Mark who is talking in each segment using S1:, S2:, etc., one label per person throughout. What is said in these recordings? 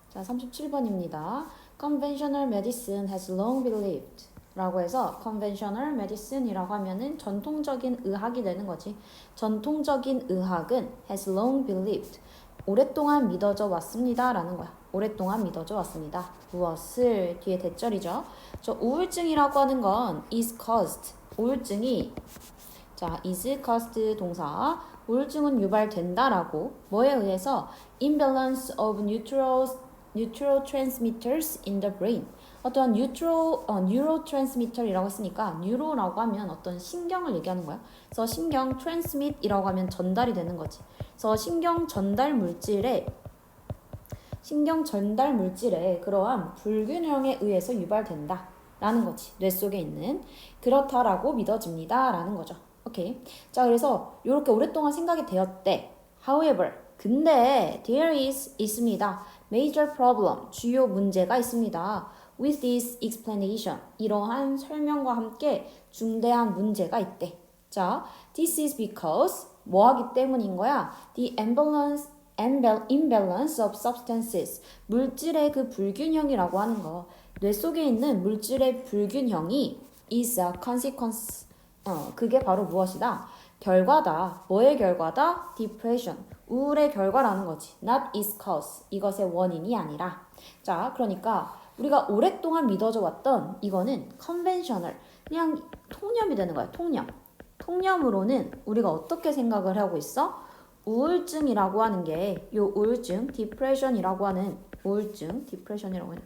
S1: 자, 37번입니다. Conventional medicine has long believed 라고 해서 conventional medicine이라고 하면은 전통적인 의학이 되는 거지. 전통적인 의학은 has long believed 오랫동안 믿어져 왔습니다 라는 거야. 오랫동안 믿어져 왔습니다. 무엇을 뒤에 대절이죠. 저 우울증이라고 하는 건 is caused 우울증이 자 is caused 동사 우울증은 유발된다라고 뭐에 의해서 imbalance of neurotransmitters in the brain 어떤 neurotransmitter이라고 했으니까 neuro라고 하면 어떤 신경을 얘기하는 거야. 그래서 신경 transmit이라고 하면 전달이 되는 거지. 그래서 신경 전달 물질에 그러한 불균형에 의해서 유발된다 라는 거지. 뇌 속에 있는 그렇다라고 믿어집니다 라는 거죠. 오케이. 자, 그래서 이렇게 오랫동안 생각이 되었대. However, 근데 there is 있습니다. Major problem, 주요 문제가 있습니다. With this explanation, 이러한 설명과 함께 중대한 문제가 있대. 자, this is because 뭐하기 때문인 거야? The imbalance of substances, 물질의 그 불균형이라고 하는 거. 뇌 속에 있는 물질의 불균형이 is a consequence. 그게 바로 무엇이다? 결과다. 뭐의 결과다? Depression. 우울의 결과라는 거지. Not its cause. 이것의 원인이 아니라. 자, 그러니까 우리가 오랫동안 믿어져 왔던 이거는 conventional. 그냥 통념이 되는 거야. 통념. 통념으로는 우리가 어떻게 생각을 하고 있어? 우울증이라고 하는 게 요 우울증, depression이라고 하는 우울증, depression이라고 하는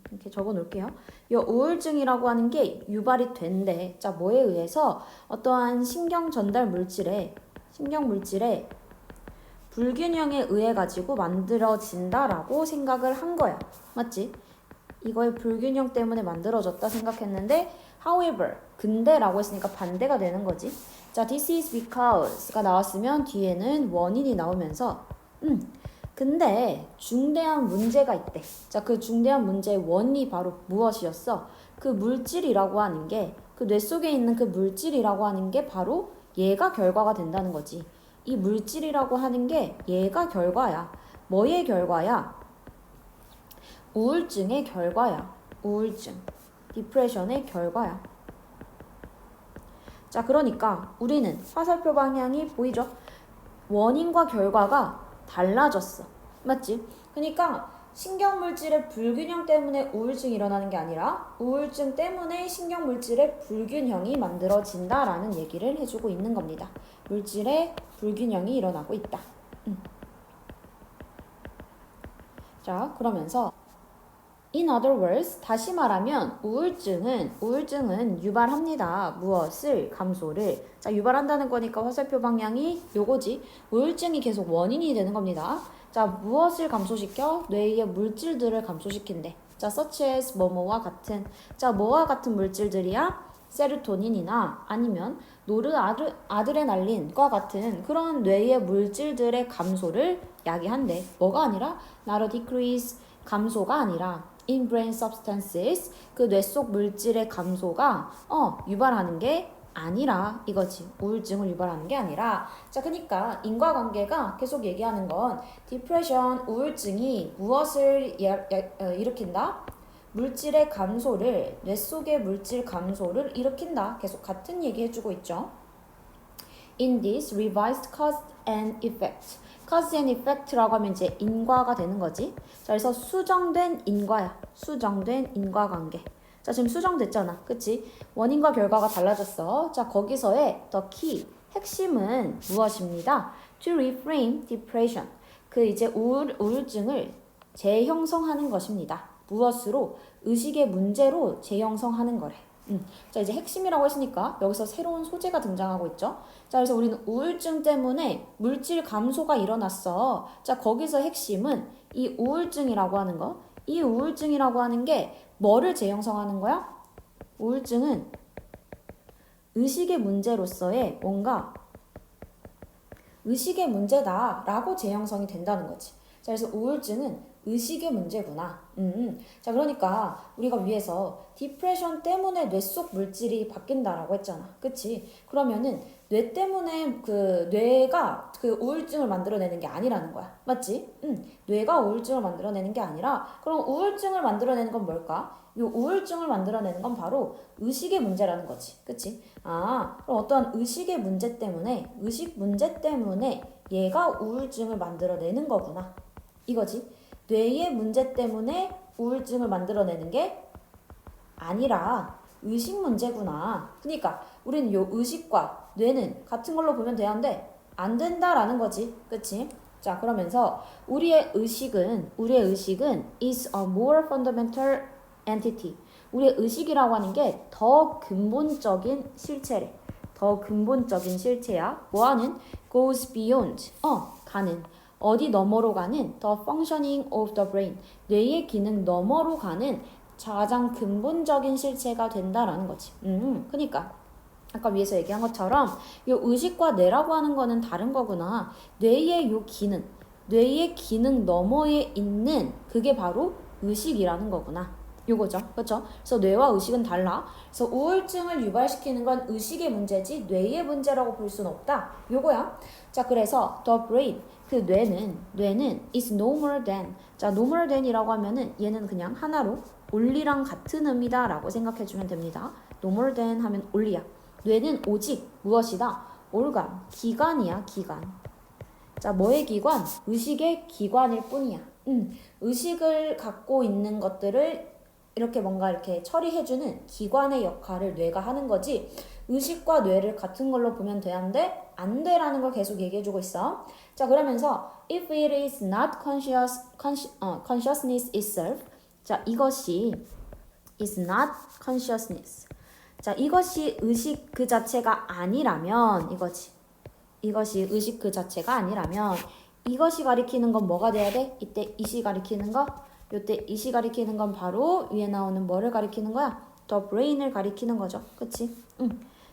S1: 이렇게 적어 놓을게요. 이 우울증이라고 하는 게 유발이 된대. 자, 뭐에 의해서? 어떠한 신경 물질의 불균형에 의해 가지고 만들어진다라고 생각을 한 거야. 맞지? 이거의 불균형 때문에 만들어졌다 생각했는데 however, 근데라고 했으니까 반대가 되는 거지. 자, this is because가 나왔으면 뒤에는 원인이 나오면서 근데 중대한 문제가 있대. 자, 그 중대한 문제의 원인이 바로 무엇이었어? 그 물질이라고 하는 게, 그 뇌 속에 있는 그 물질이라고 하는 게 바로 얘가 결과가 된다는 거지. 이 물질이라고 하는 게 얘가 결과야. 뭐의 결과야? 우울증의 결과야. 우울증. 디프레션의 결과야. 자, 그러니까 우리는 화살표 방향이 보이죠? 원인과 결과가 달라졌어. 맞지? 그러니까 신경물질의 불균형 때문에 우울증이 일어나는 게 아니라 우울증 때문에 신경물질의 불균형이 만들어진다라는 얘기를 해주고 있는 겁니다. 물질의 불균형이 일어나고 있다. 자, 그러면서 In other words, 다시 말하면 우울증은 유발합니다. 무엇을? 감소를. 자, 유발한다는 거니까 화살표 방향이 요거지. 우울증이 계속 원인이 되는 겁니다. 자, 무엇을 감소시켜? 뇌의 물질들을 감소시킨대. 자, such as 뭐뭐와 같은. 자, 뭐와 같은 물질들이야? 세로토닌이나 아니면 노르아드레날린과 같은 그런 뇌의 물질들의 감소를 야기한대. 뭐가 아니라 not a decrease, 감소가 아니라 in brain substances, 그 뇌 속 물질의 감소가 유발하는 게 아니라 이거지. 우울증을 유발하는 게 아니라. 자, 그러니까 인과관계가 계속 얘기하는 건 디프레션, 우울증이 무엇을 일으킨다? 물질의 감소를, 뇌 속의 물질 감소를 일으킨다. 계속 같은 얘기 해주고 있죠. In this revised cause and effect. cause and effect라고 하면 이제 인과가 되는 거지. 자, 그래서 수정된 인과야. 수정된 인과관계. 자, 지금 수정됐잖아. 그치? 원인과 결과가 달라졌어. 자, 거기서의 the key, 핵심은 무엇입니다? To reframe depression. 그 이제 우울증을 재형성하는 것입니다. 무엇으로? 의식의 문제로 재형성하는 거래. 자, 이제 핵심이라고 했으니까 여기서 새로운 소재가 등장하고 있죠. 자, 그래서 우리는 우울증 때문에 물질 감소가 일어났어. 자, 거기서 핵심은 이 우울증이라고 하는 거. 이 우울증이라고 하는 게 뭐를 재형성하는 거야? 우울증은 의식의 문제로서의 뭔가 의식의 문제다라고 재형성이 된다는 거지. 자, 그래서 우울증은 의식의 문제구나. 자, 그러니까 우리가 위에서 디프레션 때문에 뇌 속 물질이 바뀐다라고 했잖아. 그치? 그러면은 뇌 때문에 그 뇌가 그 우울증을 만들어내는 게 아니라는 거야. 맞지? 뇌가 우울증을 만들어내는 게 아니라 그럼 우울증을 만들어내는 건 뭘까? 이 우울증을 만들어내는 건 바로 의식의 문제라는 거지. 그치? 아, 그럼 어떤 의식 문제 때문에 얘가 우울증을 만들어내는 거구나. 이거지. 뇌의 문제 때문에 우울증을 만들어내는 게 아니라 의식 문제구나. 그러니까 우리는 요 의식과 뇌는 같은 걸로 보면 되는데 안 된다라는 거지. 그치? 자, 그러면서 우리의 의식은 is a more fundamental entity. 우리의 의식이라고 하는 게 더 근본적인 실체래. 더 근본적인 실체야. 뭐하는? goes beyond. 가는. 어디 너머로 가는? the functioning of the brain. 뇌의 기능 너머로 가는 가장 근본적인 실체가 된다라는 거지. 그러니까 아까 위에서 얘기한 것처럼 요 의식과 뇌라고 하는 거는 다른 거구나. 뇌의 요 기능, 뇌의 기능 너머에 있는 그게 바로 의식이라는 거구나. 요거죠. 그렇죠? 그래서 뇌와 의식은 달라. 그래서 우울증을 유발시키는 건 의식의 문제지 뇌의 문제라고 볼 수는 없다. 요거야. 자, 그래서 the brain, 그 뇌는 is no more than. 자, no more than이라고 하면은 얘는 그냥 하나로 only랑 같은 의미다 라고 생각해 주면 됩니다. no more than 하면 only야. 뇌는 오직 무엇이다? organ, 기관이야, 기관. 자, 뭐의 기관? 의식의 기관일 뿐이야. 의식을 갖고 있는 것들을 이렇게 뭔가 이렇게 처리해주는 기관의 역할을 뇌가 하는 거지. 의식과 뇌를 같은 걸로 보면 되는데 안 돼라는 걸 계속 얘기해주고 있어. 자, 그러면서 if it is not consciousness itself. 자, 이것이 is not consciousness. 자, 이것이 의식 그 자체가 아니라면 이거지. 이것이 의식 그 자체가 아니라면 이것이 가리키는 건 뭐가 돼야 돼? 이때 이시 가리키는 거? 요때 이시 가리키는 건 바로 위에 나오는 뭐를 가리키는 거야? the brain을 가리키는 거죠. 그치?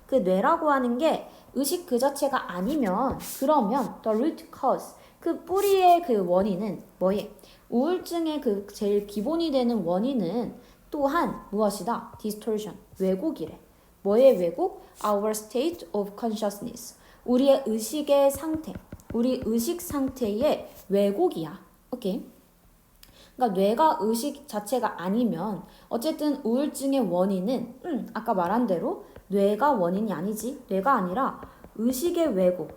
S1: 그 뇌라고 하는 게 의식 그 자체가 아니면 그러면 the root cause, 그 뿌리의 그 원인은 뭐예? 우울증의 그 제일 기본이 되는 원인은 또한 무엇이다? distortion, 왜곡이래. 뭐의 왜곡? our state of consciousness. 우리의 의식의 상태, 우리 의식 상태의 왜곡이야. 오케이? 그러니까 뇌가 의식 자체가 아니면 어쨌든 우울증의 원인은 아까 말한 대로 뇌가 원인이 아니지. 뇌가 아니라 의식의 왜곡.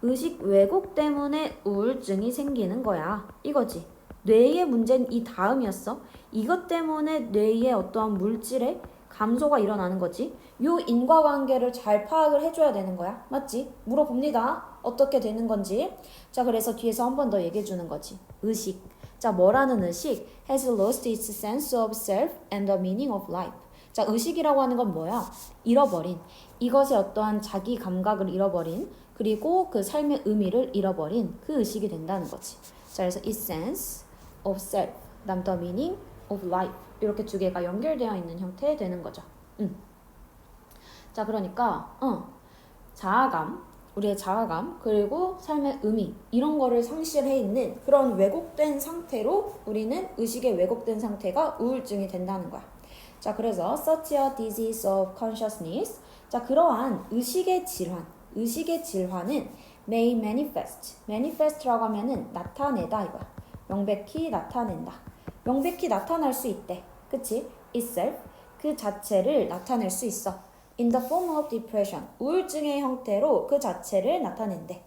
S1: 의식 왜곡 때문에 우울증이 생기는 거야. 이거지. 뇌의 문제는 이 다음이었어. 이것 때문에 뇌의 어떠한 물질의 감소가 일어나는 거지. 요 인과관계를 잘 파악을 해줘야 되는 거야. 맞지? 물어봅니다. 어떻게 되는 건지. 자, 그래서 뒤에서 한 번 더 얘기해 주는 거지. 의식. 자, 뭐라는 의식? has lost its sense of self and the meaning of life. 자, 의식이라고 하는 건 뭐야? 잃어버린. 이것의 어떠한 자기 감각을 잃어버린, 그리고 그 삶의 의미를 잃어버린 그 의식이 된다는 거지. 자, 그래서 its sense of self, 그다음 the meaning of life. 이렇게 두 개가 연결되어 있는 형태 되는 거죠. 자, 그러니까 자아감, 우리의 자아감, 그리고 삶의 의미, 이런 거를 상실해 있는 그런 왜곡된 상태로 우리는 의식의 왜곡된 상태가 우울증이 된다는 거야. 자, 그래서 such a disease of consciousness. 자, 그러한 의식의 질환은 may manifest라고 하면은 나타내다 이거야. 명백히 나타낸다. 명백히 나타날 수 있대. 그치? itself, 그 자체를 나타낼 수 있어. in the form of depression, 우울증의 형태로 그 자체를 나타낸대.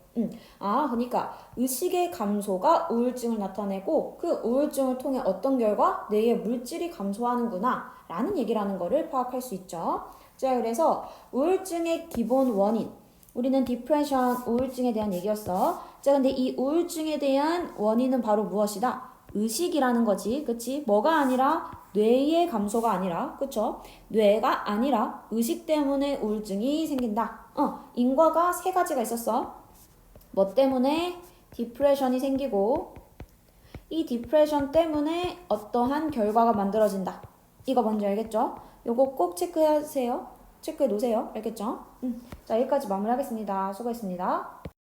S1: 그러니까 의식의 감소가 우울증을 나타내고 그 우울증을 통해 어떤 결과? 뇌의 물질이 감소하는구나 라는 얘기라는 거를 파악할 수 있죠. 자, 그래서 우울증의 기본 원인, 우리는 디프레션, 우울증에 대한 얘기였어. 자, 근데 이 우울증에 대한 원인은 바로 무엇이다? 의식이라는 거지. 그치? 뭐가 아니라 뇌의 감소가 아니라, 그쵸? 뇌가 아니라 의식 때문에 우울증이 생긴다. 인과가 세 가지가 있었어. 뭐 때문에? 디프레션이 생기고, 이 디프레션 때문에 어떠한 결과가 만들어진다. 이거 뭔지 알겠죠? 요거 꼭 체크해 놓으세요. 알겠죠? 자, 여기까지 마무리하겠습니다. 수고했습니다.